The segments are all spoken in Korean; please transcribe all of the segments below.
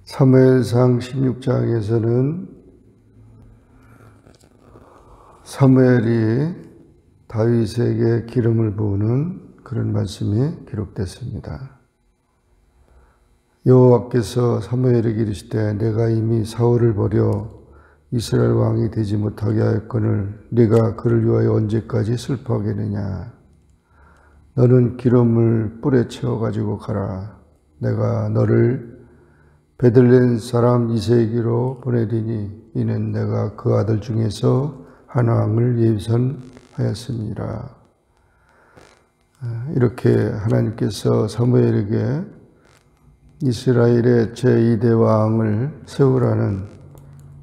사무엘상 16장에서는 사무엘이 다윗에게 기름을 부으는 그런 말씀이 기록됐습니다. 여호와께서 사무엘에게 이르시되 내가 이미 사울을 버려 이스라엘 왕이 되지 못하게 하였거늘 네가 그를 위하여 언제까지 슬퍼하겠느냐. 너는 기름을 뿔에 채워 가지고 가라. 내가 너를 베들레헴 사람 이새에게로 보내리니 이는 내가 그 아들 중에서 한 왕을 예비선하였습니다. 이렇게 하나님께서 사무엘에게 이스라엘의 제2대 왕을 세우라는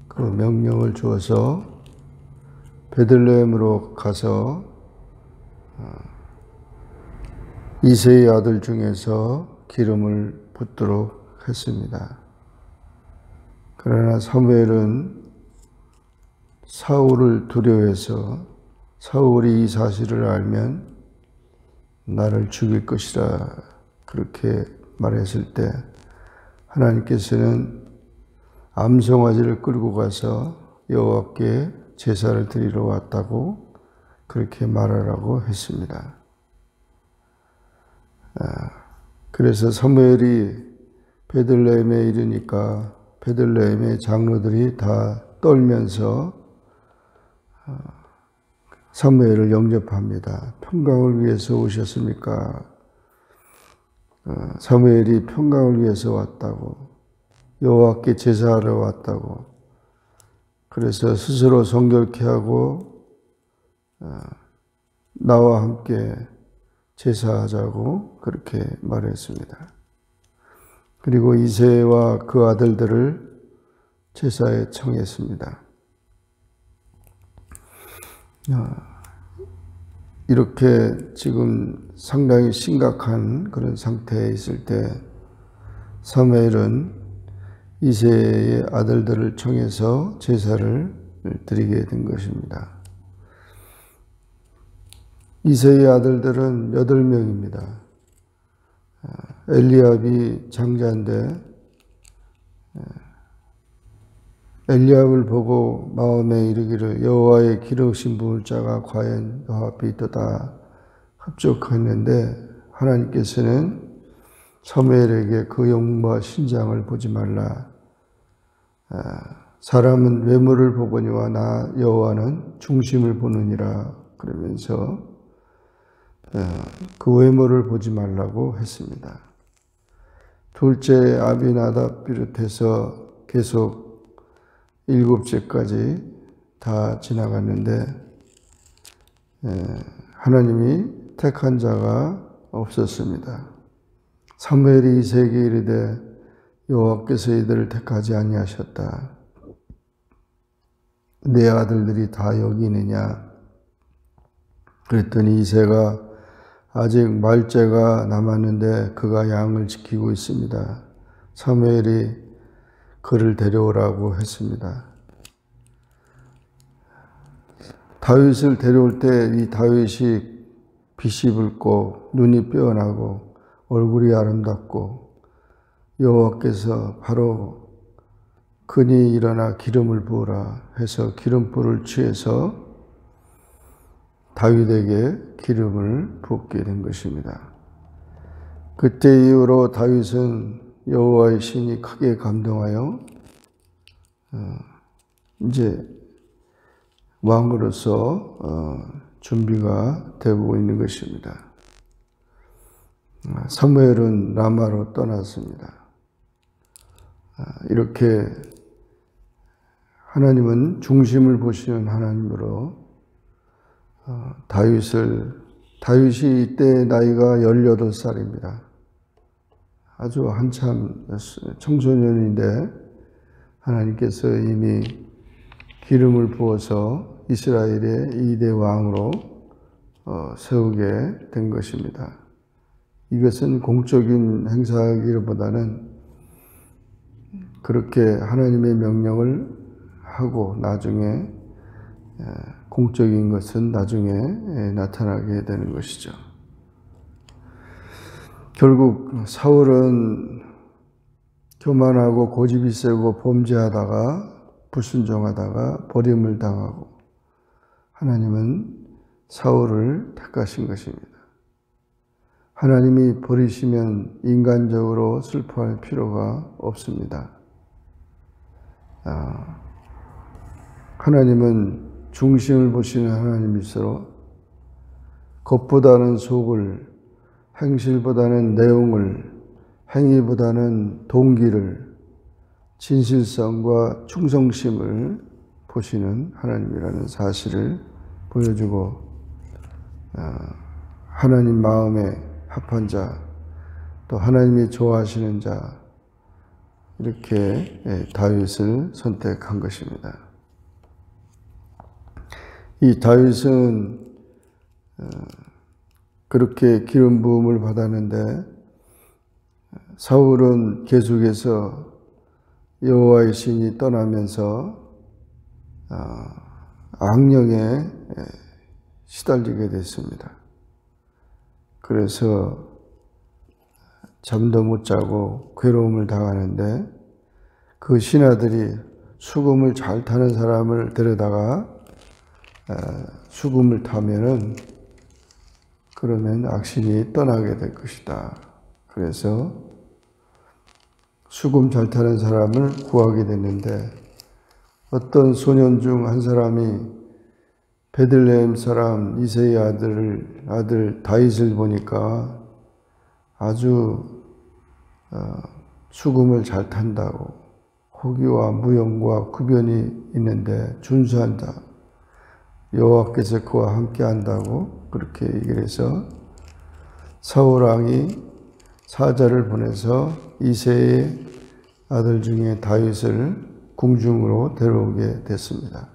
그 명령을 주어서 베들레헴으로 가서 이새의 아들 중에서 기름을 붓도록 했습니다. 그러나 사무엘은 사울을 두려워해서 사울이 이 사실을 알면 나를 죽일 것이라 그렇게 말했을 때 하나님께서는 암송아지를 끌고 가서 여호와께 제사를 드리러 왔다고 그렇게 말하라고 했습니다. 그래서 사무엘이 베들레헴에 이르니까 베들레헴의 장로들이 다 떨면서 사무엘을 영접합니다. 평강을 위해서 오셨습니까? 사무엘이 평강을 위해서 왔다고, 여호와께 제사하러 왔다고, 그래서 스스로 성결케 하고 나와 함께 제사하자고 그렇게 말했습니다. 그리고 이새와 그 아들들을 제사에 청했습니다. 이렇게 지금 상당히 심각한 그런 상태에 있을 때 사무엘은 이새의 아들들을 청해서 제사를 드리게 된 것입니다. 이새의 아들들은 8명입니다. 엘리압이 장자인데 엘리압을 보고 마음에 이르기를 여호와의 기름신 부을 자가 과연 여호와 앞에 있도다 합족했는데 하나님께서는 사무엘에게 그 영과 신장을 보지 말라. 사람은 외모를 보거니와 나 여호와는 중심을 보느니라 그러면서 그 외모를 보지 말라고 했습니다. 둘째 아비나답 비롯해서 계속 7제까지 다 지나갔는데 하나님이 택한 자가 없었습니다. 사무엘이 이새에게 이르되 여호와께서 이들을 택하지 아니하셨다. 내 아들들이 다 여기 있느냐? 그랬더니 이새가 아직 말째가 남았는데 그가 양을 지키고 있습니다. 사무엘이 그를 데려오라고 했습니다. 다윗을 데려올 때 이 다윗이 빛이 붉고 눈이 빼어나고 얼굴이 아름답고 여호와께서 바로 그니 일어나 기름을 부으라 해서 기름불을 취해서 다윗에게 기름을 붓게 된 것입니다. 그때 이후로 다윗은 여호와의 신이 크게 감동하여 이제 왕으로서 준비가 되고 있는 것입니다. 사무엘은 라마로 떠났습니다. 이렇게 하나님은 중심을 보시는 하나님으로 다윗이 이때 나이가 18살입니다. 아주 한참 청소년인데 하나님께서 이미 기름을 부어서 이스라엘의 2대 왕으로 세우게 된 것입니다. 이것은 공적인 행사이기보다는 그렇게 하나님의 명령을 하고 나중에 공적인 것은 나중에 나타나게 되는 것이죠. 결국 사울은 교만하고 고집이 세고 범죄하다가 불순종하다가 버림을 당하고 하나님은 사울을 택하신 것입니다. 하나님이 버리시면 인간적으로 슬퍼할 필요가 없습니다. 하나님은 중심을 보시는 하나님이시로 겉보다는 속을, 행실보다는 내용을, 행위보다는 동기를, 진실성과 충성심을 보시는 하나님이라는 사실을 보여주고 하나님 마음에 합한 자, 또 하나님이 좋아하시는 자, 이렇게 다윗을 선택한 것입니다. 이 다윗은 그렇게 기름 부음을 받았는데 사울은 계속해서 여호와의 신이 떠나면서 악령에 시달리게 됐습니다. 그래서 잠도 못 자고 괴로움을 당하는데 그 신하들이 수금을 잘 타는 사람을 데려다가 수금을 타면은 그러면 악신이 떠나게 될 것이다. 그래서 수금 잘 타는 사람을 구하게 됐는데 어떤 소년 중 한 사람이 베들레헴 사람 이새의 아들 다윗을 보니까 아주 수금을 잘 탄다고, 호기와 무용과 구변이 있는데 준수한다, 여호와께서 그와 함께 한다고 그렇게 얘기를 해서 사울 왕이 사자를 보내서 이새의 아들 중에 다윗을 궁중으로 데려오게 됐습니다.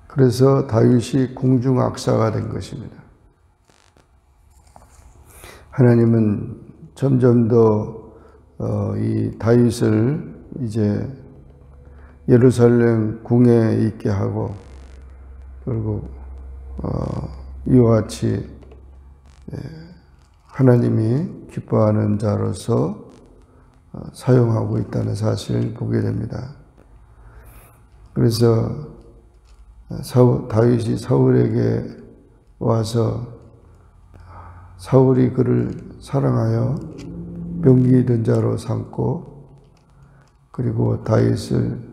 그래서 다윗이 궁중 악사가 된 것입니다. 하나님은 점점 더 이 다윗을 이제 예루살렘 궁에 있게 하고, 그리고 이와 같이 하나님이 기뻐하는 자로서 사용하고 있다는 사실을 보게 됩니다. 그래서 다윗이 사울에게 와서 사울이 그를 사랑하여 명기 있는 자로 삼고, 그리고 다윗이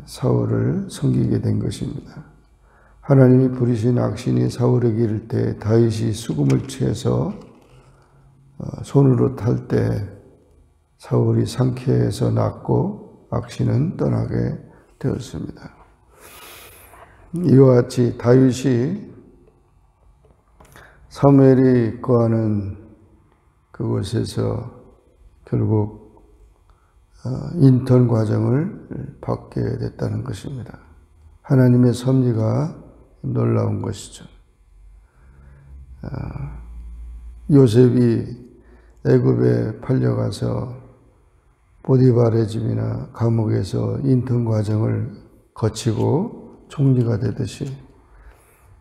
사울을 섬기게 된 것입니다. 하나님이 부리신 악신이 사울에게 이를 때 다윗이 수금을 취해서 손으로 탈 때 사울이 상쾌해서 낫고 악신은 떠나게 되었습니다. 이와 같이 다윗이 사무엘이 거하는 그곳에서 결국 인턴 과정을 받게 됐다는 것입니다. 하나님의 섭리가 놀라운 것이죠. 요셉이 애굽에 팔려가서 보디발의 집이나 감옥에서 인턴 과정을 거치고 총리가 되듯이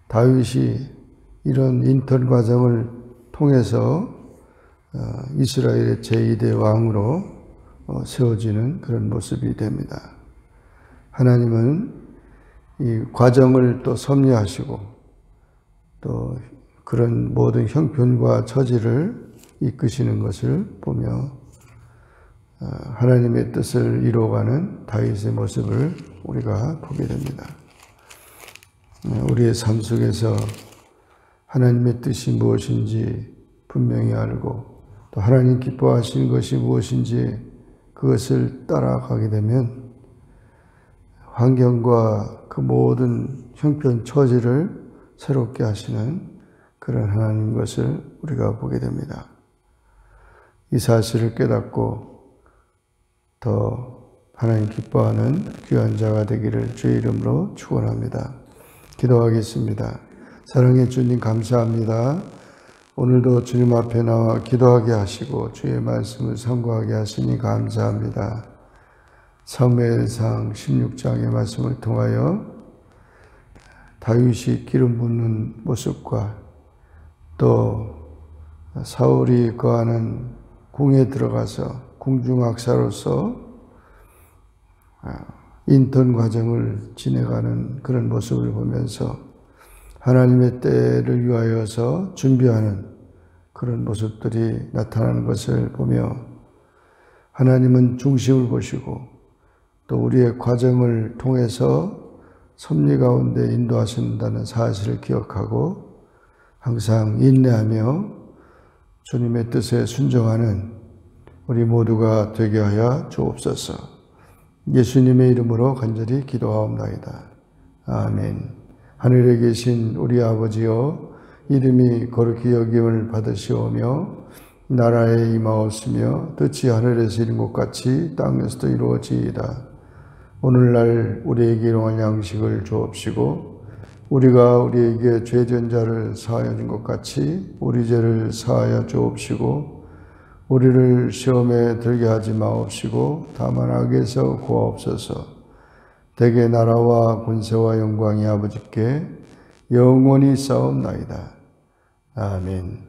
다윗이 이런 인턴 과정을 통해서 이스라엘의 제2대 왕으로 세워지는 그런 모습이 됩니다. 하나님은 이 과정을 또 섭리하시고 또 그런 모든 형편과 처지를 이끄시는 것을 보며 하나님의 뜻을 이루어가는 다윗의 모습을 우리가 보게 됩니다. 우리의 삶 속에서 하나님의 뜻이 무엇인지 분명히 알고 또 하나님 기뻐하시는 것이 무엇인지 그것을 따라가게 되면 환경과 그 모든 형편 처지를 새롭게 하시는 그런 하나님 것을 우리가 보게 됩니다. 이 사실을 깨닫고 더 하나님 기뻐하는 귀한 자가 되기를 주의 이름으로 축원합니다. 기도하겠습니다. 사랑의 주님 감사합니다. 오늘도 주님 앞에 나와 기도하게 하시고 주의 말씀을 선고하게 하시니 감사합니다. 사무엘상 16장의 말씀을 통하여 다윗이 기름 붓는 모습과 또 사울이 거하는 궁에 들어가서 궁중학사로서 인턴 과정을 지내가는 그런 모습을 보면서 하나님의 때를 위하여서 준비하는 그런 모습들이 나타나는 것을 보며 하나님은 중심을 보시고 또 우리의 과정을 통해서 섭리 가운데 인도하신다는 사실을 기억하고 항상 인내하며 주님의 뜻에 순종하는 우리 모두가 되게 하여 주옵소서. 예수님의 이름으로 간절히 기도하옵나이다. 아멘. 하늘에 계신 우리 아버지여, 이름이 거룩히 여김을 받으시오며 나라에 임하옵시며 뜻이 하늘에서 이룬 것 같이 땅에서도 이루어지이다. 오늘날 우리에게 일용할 양식을 주옵시고 우리가 우리에게 죄진 자를 사하여 준 것 같이 우리 죄를 사하여 주옵시고 우리를 시험에 들게 하지 마옵시고 다만 악에서 구하옵소서. 대개 나라와 권세와 영광이 아버지께 영원히 싸움나이다. 아멘.